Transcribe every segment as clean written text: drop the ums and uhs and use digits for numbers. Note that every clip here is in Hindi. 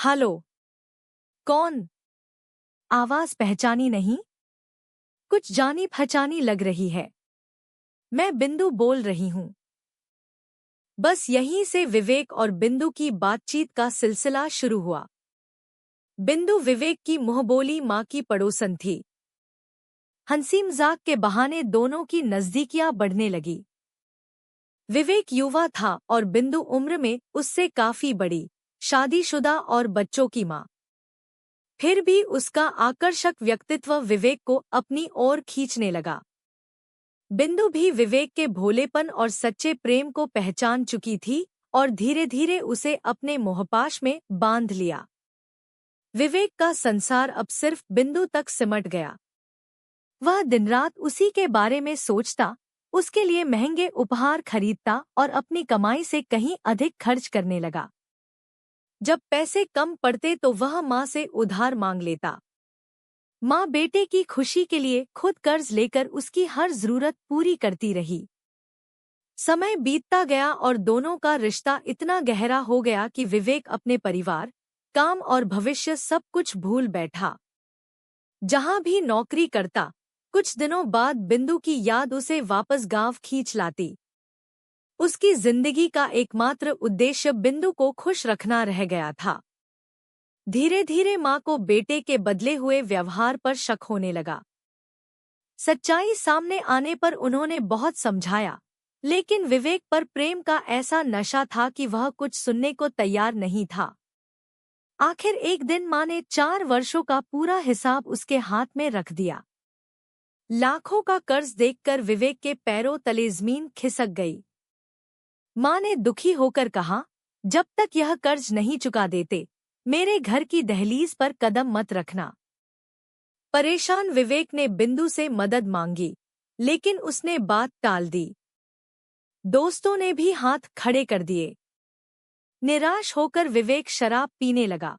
हेलो। कौन? आवाज पहचानी नहीं? कुछ जानी पहचानी लग रही है। मैं बिंदु बोल रही हूँ। बस यहीं से विवेक और बिंदु की बातचीत का सिलसिला शुरू हुआ। बिंदु विवेक की मुंहबोली माँ की पड़ोसन थी। हंसी मजाक के बहाने दोनों की नजदीकियां बढ़ने लगी। विवेक युवा था और बिंदु उम्र में उससे काफी बड़ी, शादीशुदा और बच्चों की माँ। फिर भी उसका आकर्षक व्यक्तित्व विवेक को अपनी ओर खींचने लगा। बिंदु भी विवेक के भोलेपन और सच्चे प्रेम को पहचान चुकी थी और धीरे धीरे उसे अपने मोहपाश में बांध लिया। विवेक का संसार अब सिर्फ बिंदु तक सिमट गया। वह दिन रात उसी के बारे में सोचता, उसके लिए महंगे उपहार खरीदता और अपनी कमाई से कहीं अधिक खर्च करने लगा। जब पैसे कम पड़ते तो वह माँ से उधार मांग लेता। माँ बेटे की खुशी के लिए खुद कर्ज लेकर उसकी हर जरूरत पूरी करती रही। समय बीतता गया और दोनों का रिश्ता इतना गहरा हो गया कि विवेक अपने परिवार, काम और भविष्य सब कुछ भूल बैठा। जहाँ भी नौकरी करता, कुछ दिनों बाद बिंदु की याद उसे वापस गांव खींच लाती। उसकी जिंदगी का एकमात्र उद्देश्य बिंदु को खुश रखना रह गया था। धीरे धीरे माँ को बेटे के बदले हुए व्यवहार पर शक होने लगा। सच्चाई सामने आने पर उन्होंने बहुत समझाया, लेकिन विवेक पर प्रेम का ऐसा नशा था कि वह कुछ सुनने को तैयार नहीं था। आखिर एक दिन माँ ने 4 वर्षों का पूरा हिसाब उसके हाथ में रख दिया। लाखों का कर्ज देखकर विवेक के पैरों तले जमीन खिसक गई। माँ ने दुखी होकर कहा, जब तक यह कर्ज नहीं चुका देते, मेरे घर की दहलीज पर कदम मत रखना। परेशान विवेक ने बिंदु से मदद मांगी, लेकिन उसने बात टाल दी। दोस्तों ने भी हाथ खड़े कर दिए। निराश होकर विवेक शराब पीने लगा।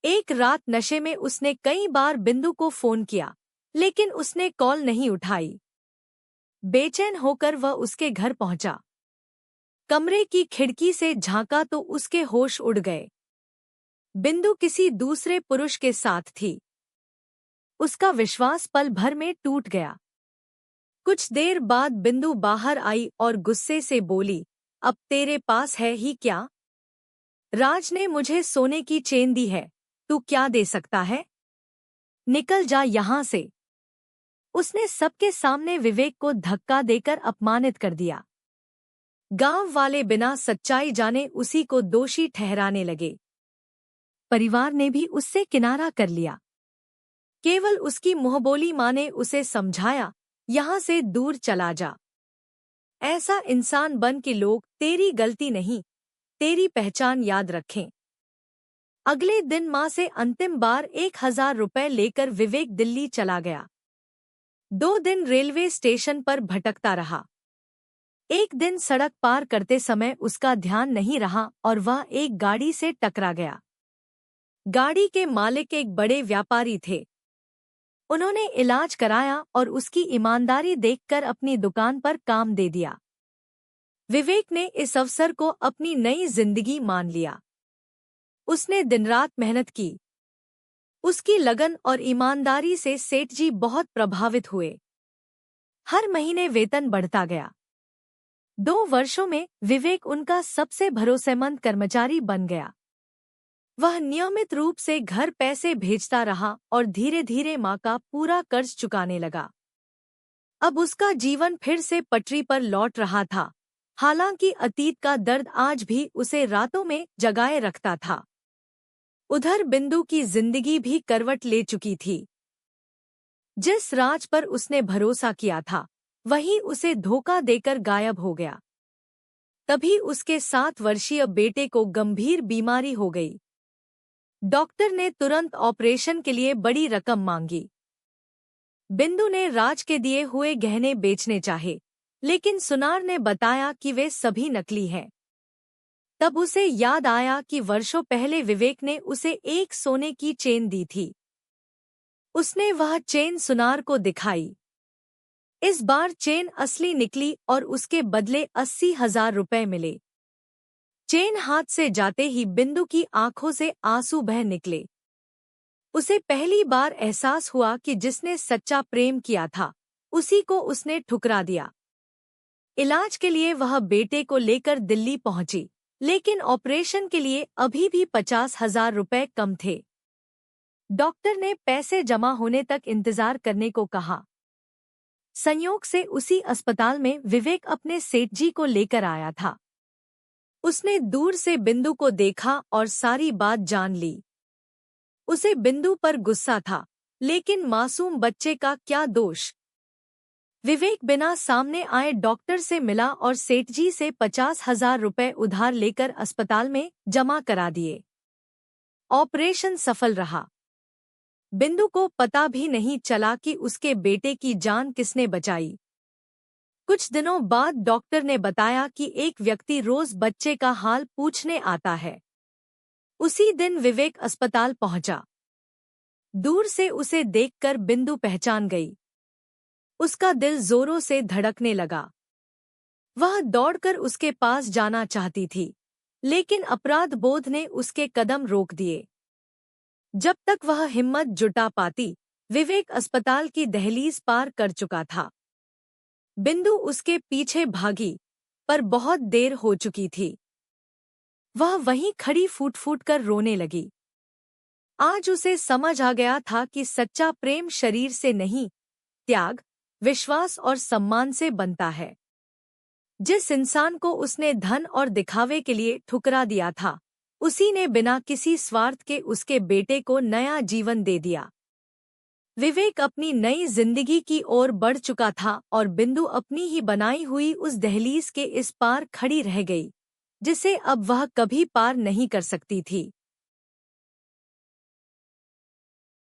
एक रात नशे में उसने कई बार बिंदु को फोन किया, लेकिन उसने कॉल नहीं उठाई। बेचैन होकर वह उसके घर पहुंचा। कमरे की खिड़की से झांका तो उसके होश उड़ गए। बिंदु किसी दूसरे पुरुष के साथ थी। उसका विश्वास पल भर में टूट गया। कुछ देर बाद बिंदु बाहर आई और गुस्से से बोली, अब तेरे पास है ही क्या? राज ने मुझे सोने की चेन दी है, तू क्या दे सकता है? निकल जा यहाँ से। उसने सबके सामने विवेक को धक्का देकर अपमानित कर दिया। गांव वाले बिना सच्चाई जाने उसी को दोषी ठहराने लगे। परिवार ने भी उससे किनारा कर लिया। केवल उसकी मुंहबोली माँ ने उसे समझाया, यहाँ से दूर चला जा। ऐसा इंसान बन कि लोग तेरी गलती नहीं, तेरी पहचान याद रखें। अगले दिन माँ से अंतिम बार 1000 रुपए लेकर विवेक दिल्ली चला गया। 2 दिन रेलवे स्टेशन पर भटकता रहा। एक दिन सड़क पार करते समय उसका ध्यान नहीं रहा और वह एक गाड़ी से टकरा गया। गाड़ी के मालिक एक बड़े व्यापारी थे। उन्होंने इलाज कराया और उसकी ईमानदारी देखकर अपनी दुकान पर काम दे दिया। विवेक ने इस अवसर को अपनी नई जिंदगी मान लिया। उसने दिन रात मेहनत की। उसकी लगन और ईमानदारी से सेठ जी बहुत प्रभावित हुए। हर महीने वेतन बढ़ता गया। 2 वर्षों में विवेक उनका सबसे भरोसेमंद कर्मचारी बन गया। वह नियमित रूप से घर पैसे भेजता रहा और धीरे धीरे माँ का पूरा कर्ज चुकाने लगा। अब उसका जीवन फिर से पटरी पर लौट रहा था, हालांकि अतीत का दर्द आज भी उसे रातों में जगाए रखता था। उधर बिंदु की जिंदगी भी करवट ले चुकी थी। जिस राज पर उसने भरोसा किया था, वही उसे धोखा देकर गायब हो गया। तभी उसके 7 वर्षीय बेटे को गंभीर बीमारी हो गई। डॉक्टर ने तुरंत ऑपरेशन के लिए बड़ी रकम मांगी। बिंदु ने राज के दिए हुए गहने बेचने चाहे, लेकिन सुनार ने बताया कि वे सभी नकली हैं। तब उसे याद आया कि वर्षों पहले विवेक ने उसे एक सोने की चेन दी थी। उसने वह चेन सुनार को दिखाई। इस बार चेन असली निकली और उसके बदले 80,000 रुपए मिले। चेन हाथ से जाते ही बिंदु की आंखों से आंसू बह निकले। उसे पहली बार एहसास हुआ कि जिसने सच्चा प्रेम किया था उसी को उसने ठुकरा दिया। इलाज के लिए वह बेटे को लेकर दिल्ली पहुंची, लेकिन ऑपरेशन के लिए अभी भी 50,000 रुपए कम थे। डॉक्टर ने पैसे जमा होने तक इंतजार करने को कहा। संयोग से उसी अस्पताल में विवेक अपने सेठ जी को लेकर आया था। उसने दूर से बिंदु को देखा और सारी बात जान ली। उसे बिंदु पर गुस्सा था, लेकिन मासूम बच्चे का क्या दोष। विवेक बिना सामने आए डॉक्टर से मिला और सेठ जी से 50,000 रुपए उधार लेकर अस्पताल में जमा करा दिए। ऑपरेशन सफल रहा। बिंदु को पता भी नहीं चला कि उसके बेटे की जान किसने बचाई। कुछ दिनों बाद डॉक्टर ने बताया कि एक व्यक्ति रोज बच्चे का हाल पूछने आता है। उसी दिन विवेक अस्पताल पहुंचा। दूर से उसे देखकर बिंदु पहचान गई। उसका दिल जोरों से धड़कने लगा। वह दौड़कर उसके पास जाना चाहती थी, लेकिन अपराध बोध ने उसके कदम रोक दिए। जब तक वह हिम्मत जुटा पाती, विवेक अस्पताल की दहलीज पार कर चुका था। बिंदु उसके पीछे भागी, पर बहुत देर हो चुकी थी। वह वहीं खड़ी फूट फूट कर रोने लगी। आज उसे समझ आ गया था कि सच्चा प्रेम शरीर से नहीं, त्याग, विश्वास और सम्मान से बनता है। जिस इंसान को उसने धन और दिखावे के लिए ठुकरा दिया था, उसी ने बिना किसी स्वार्थ के उसके बेटे को नया जीवन दे दिया। विवेक अपनी नई जिंदगी की ओर बढ़ चुका था और बिंदु अपनी ही बनाई हुई उस दहलीज के इस पार खड़ी रह गई, जिसे अब वह कभी पार नहीं कर सकती थी।